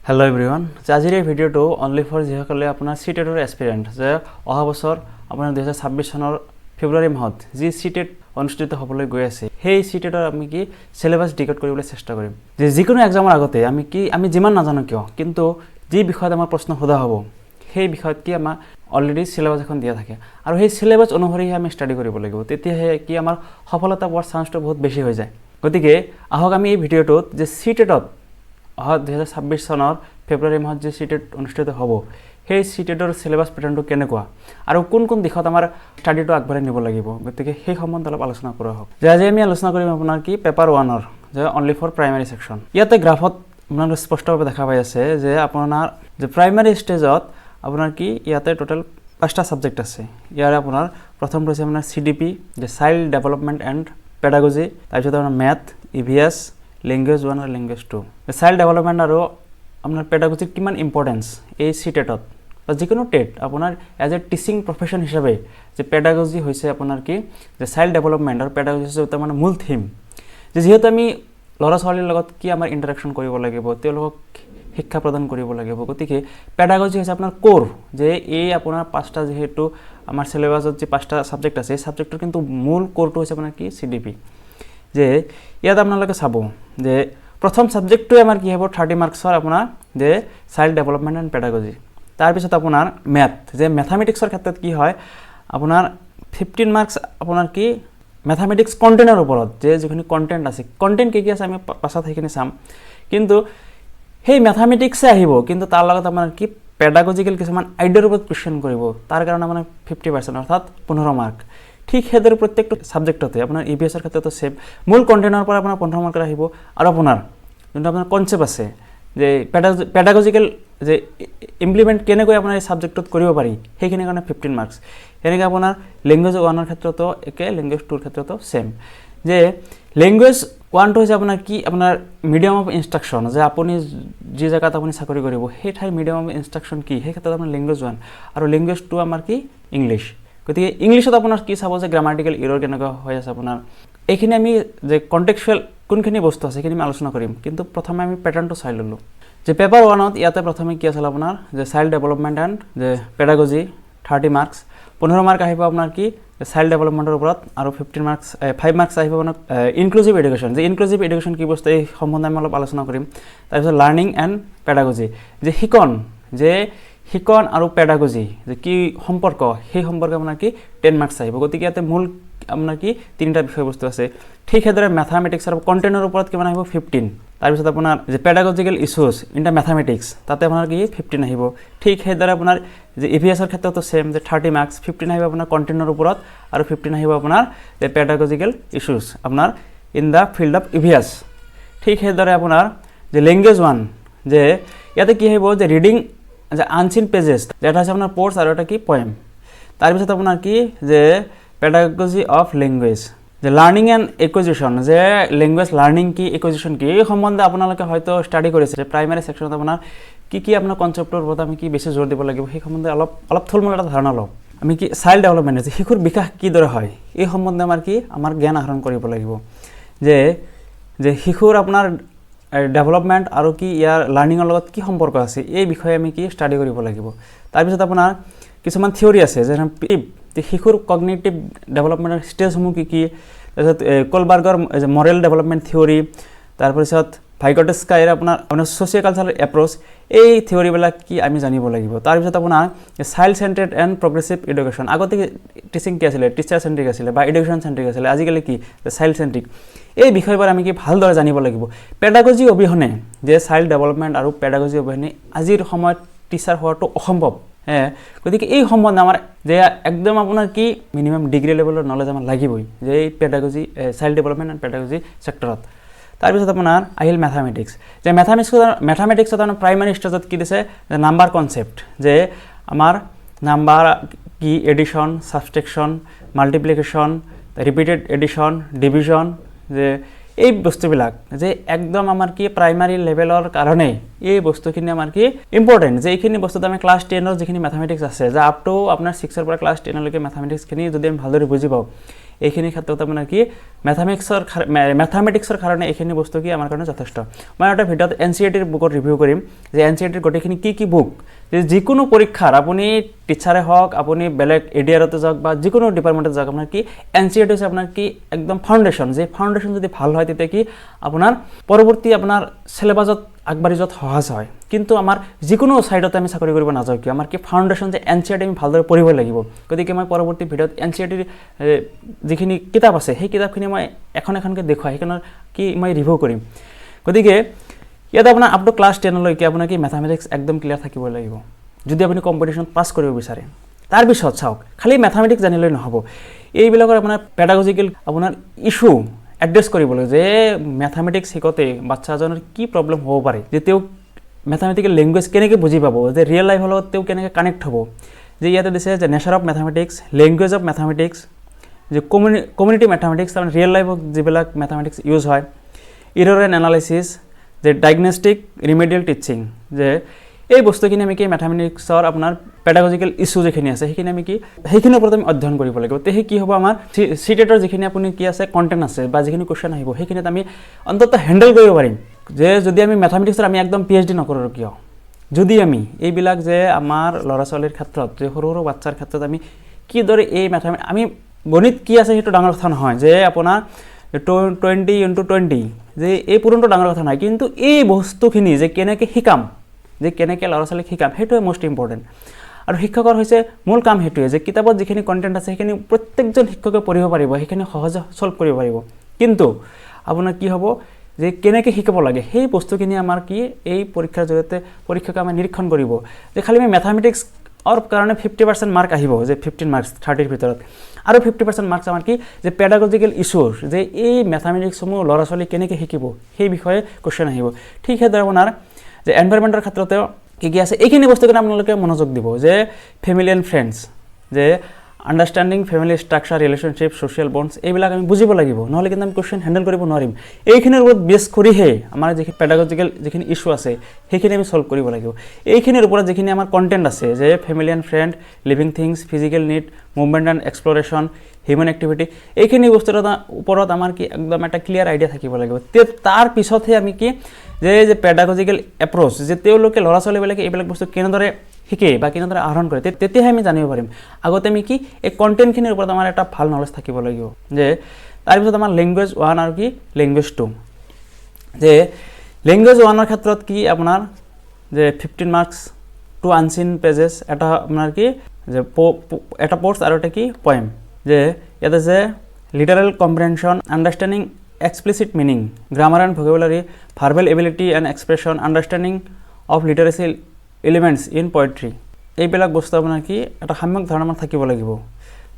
Hello everyone. আজিৰ এই ভিডিঅ'টো অনলি ফৰ যিসকলে আপোনাৰ সিটেটৰ এস্পিৰেন্ট যে অহা বছৰ আপোনাৰ 2026 চনৰ ফেব্ৰুৱাৰী মাহত যি সিটেট অনুষ্ঠিত হ'বলৈ গৈ আছে সেই সিটেটৰ আমি কি সিলেবাস ডিকোড কৰিবলৈ চেষ্টা কৰিম যে যিকোনো এক্সামৰ আগতে আমি যিমান নাজানো কিয় কিন্তু যি বিষয়ত আমাৰ প্ৰশ্ন সোধা হ'ব সেই বিষয়ত কি আমাৰ অলৰেডি সিলেবাস এখন দিয়া থাকে আৰু সেই সিলেবাস অনুসৰি আমি ষ্টাডি কৰিব লাগিব তেতিয়াহে কি আমাৰ সফলতা পোৱাৰ চান্সটো বহুত বেছি হৈ যায় গতিকে আহক আমি এই ভিডিঅ'টোত যে সিটেটত 2026 চনৰ ফেব্ৰুৱাৰী মাহত যে সিটেট অনুষ্ঠিত হ'ব সেই সিটেটৰ সিলেবাস প্যাটাৰ্নটো কেনেকুৱা আৰু কোন দিশত আমাৰ ষ্টাডিটো আগবঢ়াই নিব লাগিব গতিকে সেই সম্বন্ধে অলপ আলোচনা কৰা হ'ব যে আজি আমি আলোচনা কৰিম আপোনাৰ কি পেপাৰ 1ৰ যে অনলি ফৰ প্ৰাইমাৰী সেকশন ইয়াতে গ্ৰাফত আপোনালোকে স্পষ্টভাৱে দেখা পাই আছে যে আপোনাৰ যে প্ৰাইমাৰী ষ্টেজত আপোনাৰ কি ইয়াতে টোটাল 5টা সাবজেক্ট আছে ইয়াৰ আপোনাৰ প্ৰথম হৈছে আপোনাৰ সিডিপি যে চাইল্ড ডেভেলপমেন্ট এণ্ড পেডাগজি তাৰপিছত আপোনাৰ ম্যাথ ইভিএস ল্যাঙ্গুৱেজ 1 আৰু ল্যাঙ্গুৱেজ 2 চাইল্ড ডেভেলপমেন্ট আৰু আপোনাৰ পেডাগজিৰ কিমান ইম্পৰ্টেন্স এই সিটেটত বা যিকোনো টেট আপোনাৰ এজ এ টিচিং প্ৰফেশন হিচাপে যে পেডাগজি হৈছে আপোনাৰ কি যে চাইল্ড ডেভেলপমেন্ট আৰু পেডাগজি হৈছে এটা মানে মূল থিম যে যেহেতু আমি ল'ৰা ছোৱালীৰ লগত কি আমাৰ ইন্টাৰেকশন কৰিব লাগিব তেওঁলোকক শিক্ষা প্ৰদান কৰিব লাগিব গতিকে পেডাগজি হৈছে আপোনাৰ কোৰ যে এই আপোনাৰ 5টা যেহেতু আমাৰ সিলেবাসত যে 5টা সাবজেক্ট আছে এই সাবজেক্টৰ কিন্তু মূল কোৰটো হৈছে আপোনাৰ কি সিডিপি যে ইয়াত আপোনালোকে চাব যে প্ৰথম সাবজেক্টটো আমাৰ কি হ'ব 30 মাৰ্কছৰ আপোনাৰ যে চাইল্ড ডেভেলপমেন্ট এণ্ড পেডাগজি তাৰ পিছত আপোনাৰ ম্যাথ যে ম্যাথমেটিক্সৰ ক্ষেত্ৰত কি হয় আপোনাৰ 15 মাৰ্কছ আপোনাৰ কি ম্যাথমেটিক্স কন্টেন্টৰ ওপৰত যে যিখিনি কন্টেন্ট আছে কন্টেন্ট কি আছে আমি পাছত সেইখিনি চাম কিন্তু সেই ম্যাথমেটিক্সে আহিব কিন্তু তাৰ লগত আপোনাৰ কি পেডাগজিক্যাল কিছুমান আইডিয়াৰ ওপৰত কোৱেশ্চন কৰিব তাৰ কাৰণে মানে 50% অৰ্থাৎ 15 মাৰ্ক ঠিক হেদৰ প্ৰত্যেকটো সাবজেক্টতে আপোনাৰ ইভিএস এৰ ক্ষেত্ৰতে সেম মূল কন্টেন্টৰ পৰা আপোনাৰ 15 মাৰ্ক আহিব আৰু আপোনাৰ যোনটো আপোনাৰ কনসেপ্ট আছে যে পেডাগজিক্যাল যে ইমপ্লিমেন্ট কেনেকৈ আপোনাৰ এই সাবজেক্টত কৰিব পাৰি সেইখিনি কাৰণে 15 মাৰ্কস এনেকৈ আপোনাৰ ল্যাঙ্গুৱেজ 1 ৰ ক্ষেত্ৰতো একে ল্যাঙ্গুৱেজ 2 ৰ ক্ষেত্ৰতো সেম যে ল্যাঙ্গুৱেজ 1 টো হৈছে আপোনাৰ কি আপোনাৰ মিডিয়াম অফ ইনস্ট্ৰাকচন যে আপুনি যি জায়গাত আপুনি চাকৰি কৰিব সেই ঠাই মিডিয়াম অফ ইনস্ট্ৰাকচন কি সেই ক্ষেত্ৰত আপোনাৰ ল্যাঙ্গুৱেজ 1 আৰু ল্যাঙ্গুৱেজ 2 আমাৰ কি ইংলিশ গতিকে ইংলিশত আপোনাৰ কি চাব যে গ্ৰামাটিক্যাল এৰৰ কেনেকুৱা হৈ আছে আপোনাৰ এইখিনি আমি যে কনটেক্সচুৱেল কোনখিনি বস্তু আছে সেইখিনি আমি আলোচনা কৰিম কিন্তু প্ৰথমে আমি প্যাটাৰ্নটো চাই ললো যে পেপাৰ 1ত ইয়াতে প্ৰথমে কি আছিল আপোনাৰ যে চাইল্ড ডেভেলপমেন্ট এণ্ড যে পেডাগজি 30 মাৰ্কস 15 মাৰ্ক আহিব আপোনাৰ কি চাইল্ড ডেভেলপমেন্টৰ ওপৰত আৰু 15 মাৰ্কস 5 মাৰ্কস আহিব আপোনাৰ ইনক্লুসিভ এডুকেশন যে ইনক্লুসিভ এডুকেশন কি বস্তু এই সম্বন্ধে আমি অলপ আলোচনা কৰিম তাৰপিছত লাৰ্নিং এণ্ড পেডাগজি যে শিকন আৰু পেডাগজি যে কি সম্পৰ্ক সেই সম্পৰ্কে আপোনাৰ কি 10 মাৰ্কস আহিব গতিকে ইয়াতে মূল আপোনাৰ কি তিনিটা বিষয়বস্তু আছে ঠিক হেদৰে ম্যাথমেটিক্স আৰু কন্টেন্টৰ ওপৰত কিমান আহিব 15 তাৰপিছত আপোনাৰ যে pedagogical issues in the mathematics তাতে আপোনাৰ কি 15 আহিব ঠিক হেদৰে আপোনাৰ যে ইভিএস এৰ ক্ষেত্ৰতো সেম যে 30 মাৰ্কস 15 আহিব আপোনাৰ কন্টেন্টৰ ওপৰত আৰু 15 আহিব আপোনাৰ যে পেডাগজিক্যাল ইস্যুজ আপোনাৰ in the field of EVS ঠিক হেদৰে আপোনাৰ যে ল্যাঙ্গুৱেজ 1 যে ইয়াতে কি আহিব যে ৰিডিং যে আনসিন পেজেস যেটা আছে আপোনাৰ পোৰ্টস আৰু এটা কি পোয়েম তাৰ পিছত আপোনাৰ কি যে পেডাগজি অফ ল্যাঙ্গুৱেজ যে লাৰ্নিং এণ্ড একুইজিশন যে ল্যাঙ্গুৱেজ লাৰ্নিং কি একুইজিশন কি এই সম্বন্ধে আপোনালোকে হয়তো স্টাডি কৰিছে যে প্ৰাইমাৰী সেকশনত আপোনাৰ কি আপোনাৰ কনসেপ্টৰ ওপৰত আমি কি বেছি জোৰ দিব লাগিব সেই সম্বন্ধে অলপ থুলমূল এটা ধাৰণা লওঁ আমি কি চাইল্ড ডেভেলপমেন্ট যে শিশুৰ বিকাশ কি দৰে হয় এই সম্বন্ধে আমাৰ জ্ঞান আহৰণ কৰিব লাগিব যে শিশুৰ আপোনাৰ ডেভেলপমেন্ট আৰু কি ইয়াৰ লাৰ্নিংৰ লগত কি সম্পৰ্ক আছে এই বিষয়ে আমি কি স্টাডি কৰিব লাগিব তাৰ পিছত আপোনাৰ কিছুমান থিওৰি আছে যে শিশুৰ কগনিটিভ ডেভেলপমেন্টৰ স্টেজসমূহ কি তাৰপিছত কলবাৰ্গৰ মৰেল ডেভেলপমেন্ট থিওৰি তাৰপিছত ভাইগটস্কাইৰ আপোনাৰ সোশিও কালচাৰেল এপ্ৰোচ এই থিওৰিবিলাক কি আমি জানিব লাগিব তাৰপিছত আপোনাৰ চাইল্ড সেন্টাৰ্ড এণ্ড প্ৰগ্ৰেছিভ এডুকেশ্যন আগতে টিচিং কি আছিলে টিচাৰ সেন্ট্ৰিক আছিলে বা এডুকেশ্যন সেন্ট্ৰিক আছিলে আজিকালি কি চাইল্ড সেন্ট্ৰিক এই বিষয়বোৰ আমি কি ভালদৰে জানিব লাগিব পেডাগজি অবিহনে যে চাইল্ড ডেভেলপমেন্ট আৰু পেডাগজি অবিহনে আজিৰ সময়ত টিচাৰ হোৱাটো অসম্ভৱ গতিকে এই সম্বন্ধে আমাৰ যে একদম আপোনাৰ কি মিনিমাম ডিগ্ৰী লেভেলৰ নলেজ আমাৰ লাগিবই যে এই pedagogy child development and pedagogy সেক্টৰত তাৰপিছত আপোনাৰ আহিল ম্যাথমেটিক্স যে ম্যাথমেটিক্সত আমাৰ প্ৰাইমাৰী ষ্টেজত কি দিছে যে নাম্বাৰ কনসেপ্ট যে আমাৰ নাম্বাৰ কি addition subtraction multiplication repeated addition division যে এই বস্তুবিলাক যে একদম আমাৰ কি প্ৰাইমাৰী লেভেলৰ কাৰণে এই বস্তুখিনি আমাৰ কি ইম্পৰ্টেন্ট যে এইখিনি বস্তুত আমি ক্লাছ 10 ৰ যিখিনি ম্যাথমেটিক্স আছে যে আপ টু আপোনাৰ 6 ৰ পৰা ক্লাছ 10 লৈকে ম্যাথমেটিক্স খিনি যদি আমি ভালদৰে বুজি পাওঁ এইখিনি ক্ষেত্ৰত আপোনাৰ কি মেথামেটিক্সৰ কাৰণে এইখিনি বস্তু কি আমাৰ কাৰণে যথেষ্ট মই এটা ভিডিঅ'ত NCERTৰ বুকত ৰিভিউ কৰিম যে NCERTৰ গোটেইখিনি কি বুক যে যিকোনো পৰীক্ষাৰ আপুনি টিচাৰে হওক আপুনি বেলেগ এডিআৰতে যাওক বা যিকোনো ডিপাৰ্টমেণ্টত যাওক আপোনাৰ কি NCERT হৈছে আপোনাৰ কি একদম ফাউণ্ডেশ্যন যে ফাউণ্ডেশ্যন যদি ভাল হয় তেতিয়া কি আপোনাৰ পৰৱৰ্তী আপোনাৰ চিলেবাছত আগবাঢ়ি যোৱাত সহজ হয় কিন্তু আমাৰ যিকোনো ছাইডতে আমি চাকৰি কৰিব নাযাওঁ কিয় আমাৰ কি ফাউণ্ডেশ্যন যে NCERT আমি ভালদৰে পঢ়িব লাগিব গতিকে মই পৰৱৰ্তী ভিডিঅ'ত NCERTৰ যিখিনি কিতাপ আছে সেই কিতাপখিনি মই এখনকৈ দেখুৱাই সেইখনৰ কি মই ৰিভিউ কৰিম গতিকে ইয়াতে আপোনাৰ আপ টু ক্লাছ 10 লৈকে আপোনাৰ কি মেথামেটিক্স একদম ক্লিয়াৰ থাকিব লাগিব যদি আপুনি কম্পিটিশ্যন পাছ কৰিব বিচাৰে তাৰপিছত চাওক খালি মেথামেটিক্স জানিলেই নহ'ব এইবিলাকৰ আপোনাৰ পেডাগজিকেল আপোনাৰ ইছ্যু এড্ৰেছ কৰিবলৈ যে মেথামেটিক্স শিকোঁতে বাচ্চাজনৰ কি প্ৰব্লেম হ'ব পাৰে যে তেওঁ মেথামেটিকেল লেংগুৱেজ কেনেকৈ বুজি পাব যে ৰিয়েল লাইফৰ লগত তেওঁ কেনেকৈ কানেক্ট হ'ব যে ইয়াতে দিছে যে nature of mathematics language of mathematics যে কমিউনিটি মেথামেটিক্স তাৰমানে ৰিয়েল লাইফত যিবিলাক মেথামেটিক্স ইউজ হয় ইৰ'ৰ এণ্ড এনালাইচিছ যে ডায়েগনষ্টিক ৰিমেডিয়েল টিচিং যে এই বস্তুখিনি আমি কি মেথামেটিক্সৰ আপোনাৰ পেডাগজিকেল ইছ্যু যিখিনি আছে সেইখিনি আমি কি সেইখিনিৰ ওপৰত আমি অধ্যয়ন কৰিব লাগিব তে সেই কি হ'ব আমাৰ চিটেটৰ যিখিনি আপুনি কি আছে কণ্টেণ্ট আছে বা যিখিনি কুৱেশ্যন আহিব সেইখিনিত আমি অন্ততঃ হেণ্ডেল কৰিব পাৰিম যে যদি আমি মেথামেটিক্সৰ আমি একদম PhD নকৰোঁ কিয় যদি আমি এইবিলাক যে আমাৰ ল'ৰা ছোৱালীৰ ক্ষেত্ৰত যে সৰু সৰু বাচ্চাৰ ক্ষেত্ৰত আমি কিদৰে এই আমি গণিত কি আছে সেইটো ডাঙৰ কথা নহয় যে আপোনাৰ 20x20 যে এই পূৰণটো ডাঙৰ কথা নহয় কিন্তু এই বস্তুখিনি যে কেনেকৈ শিকাম যে কেনেকৈ ল'ৰা ছোৱালীক শিকাম সেইটোৱে মষ্ট ইম্পৰ্টেণ্ট আৰু শিক্ষকৰ হৈছে মূল কাম সেইটোৱে যে কিতাপত যিখিনি কণ্টেণ্ট আছে সেইখিনি প্ৰত্যেকজন শিক্ষকে পঢ়িব পাৰিব সেইখিনি সহজে সলভ কৰিব পাৰিব কিন্তু আপোনাৰ কি হ'ব যে কেনেকৈ শিকাব লাগে সেই বস্তুখিনি আমাৰ কি এই পৰীক্ষাৰ জৰিয়তে পৰীক্ষকে আমাৰ নিৰীক্ষণ কৰিব যে খালি আমি মেথামেটিক্স কাৰণে 50% মাৰ্ক আহিব যে 15 মাৰ্কছ 30ৰ ভিতৰত আৰু 50% মাৰ্কছ আমাৰ কি যে পেডাগজিকেল ইছ্যুৰ যে এই মেথামেটিক্সসমূহ ল'ৰা ছোৱালী কেনেকৈ শিকিব সেই বিষয়ে কুৱেশ্যন আহিব ঠিক সেইদৰে আপোনাৰ যে এনভাইৰনমেণ্টৰ ক্ষেত্ৰতেও কি আছে এইখিনি বস্তুখিনি আপোনালোকে মনোযোগ দিব যে ফেমিলি এণ্ড ফ্ৰেণ্ডছ যে understanding family structure relationship social bonds এইবিলাক আমি বুজিব লাগিব নহ'লে কিন্তু আমি কুৱেশ্যন হেণ্ডেল কৰিব নোৱাৰিম এইখিনিৰ ওপৰত বেছ কৰিহে আমাৰ যিখিনি পেডাগজিকেল যিখিনি ইছ্যু আছে সেইখিনি আমি চল্ভ কৰিব লাগিব এইখিনিৰ ওপৰত যিখিনি আমাৰ কণ্টেণ্ট আছে যে family and friend living things physical need movement and exploration human activity এইখিনি বস্তুৰ ওপৰত আমাৰ কি একদম এটা ক্লিয়াৰ আইডিয়া থাকিব লাগিব তাৰ পিছতহে আমি কি যে পেডাগজিকেল এপ্ৰ'চ যে তেওঁলোকে ল'ৰা ছোৱালীবিলাকে এইবিলাক বস্তু কেনেদৰে শিকে বা কেনেদৰে আহৰণ কৰে তেতিয়াহে আমি জানিব পাৰিম আগতে আমি কি এই কণ্টেণ্টখিনিৰ ওপৰত আমাৰ এটা ভাল নলেজ থাকিব লাগিব যে তাৰপিছত আমাৰ লেংগুৱেজ 1 আৰু কি লেংগুৱেজ 2 যে লেংগুৱেজ 1ৰ ক্ষেত্ৰত কি আপোনাৰ যে 15 মাৰ্কছ 2 আনচিন পেজেছ এটা আপোনাৰ কি যে এটা পোষ্ট আৰু এটা কি পয়েম যে ইয়াতে যে literal comprehension understanding explicit meaning grammar and vocabulary verbal ability and expression understanding of literacy elements in poetry এইবিলাক বস্তু আপোনাৰ কি এটা সাম্যক ধাৰণা থাকিব লাগিব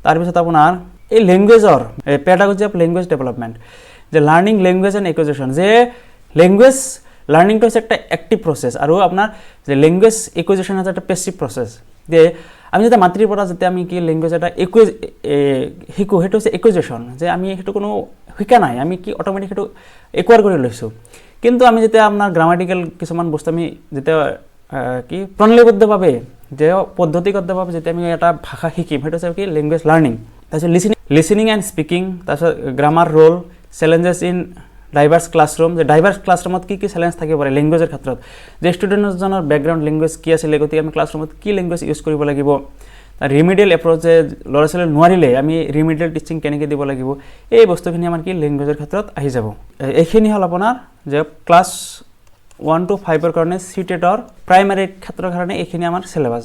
তাৰপিছত আপোনাৰ এই লেংগুৱেজৰ পেডাগজি অফ লেংগুৱেজ ডেভেলপমেণ্ট যে লাৰ্নিং লেংগুৱেজ এণ্ড একুইজিশ্যন যে লেংগুৱেজ লাৰ্নিংটো হৈছে একটা এক্টিভ প্ৰচেছ আৰু আপোনাৰ যে লেংগুৱেজ একুইজিশ্যন হৈছে এটা পেছিভ প্ৰচেছ যে আমি যেতিয়া মাতৃৰ পৰা যেতিয়া আমি কি লেংগুৱেজ এটা শিকোঁ সেইটো হৈছে একুইজিশ্যন যে আমি সেইটো কোনো শিকা নাই আমি কি অট'মেটিক সেইটো একুৱাৰ কৰি লৈছোঁ কিন্তু আমি যেতিয়া আপোনাৰ গ্ৰামাটিকেল কিছুমান বস্তু আমি যেতিয়া কি প্ৰণালীবদ্ধভাৱে যে পদ্ধতিগতভাৱে যেতিয়া আমি এটা ভাষা শিকিম সেইটো হৈছে কি লেংগুৱেজ লাৰ্নিং তাৰপিছত লিচনিং এণ্ড স্পিকিং তাৰপিছত grammar role challenges in diverse classroom যে ডাইভাৰ্ছ ক্লাছৰুমত কি চেলেঞ্জ থাকিব পাৰে লেংগুৱেজৰ ক্ষেত্ৰত যে ষ্টুডেণ্টজনৰ বেকগ্ৰাউণ্ড লেংগুৱেজ কি আছিলে গতিকে আমি ক্লাছৰুমত কি লেংগুৱেজ ইউজ কৰিব লাগিব ৰিমিডিয়েল এপ্ৰ'চ যে ল'ৰা ছোৱালী নোৱাৰিলে আমি ৰিমিডিয়েল টিচিং কেনেকৈ দিব লাগিব এই বস্তুখিনি আমাৰ কি লেংগুৱেজৰ ক্ষেত্ৰত আহি যাব এইখিনি হ'ল আপোনাৰ যে ক্লাছ 1 to 5ৰ কাৰণে চিটেটৰ প্ৰাইমাৰী ক্ষেত্ৰৰ কাৰণে এইখিনি আমাৰ চিলেবাছ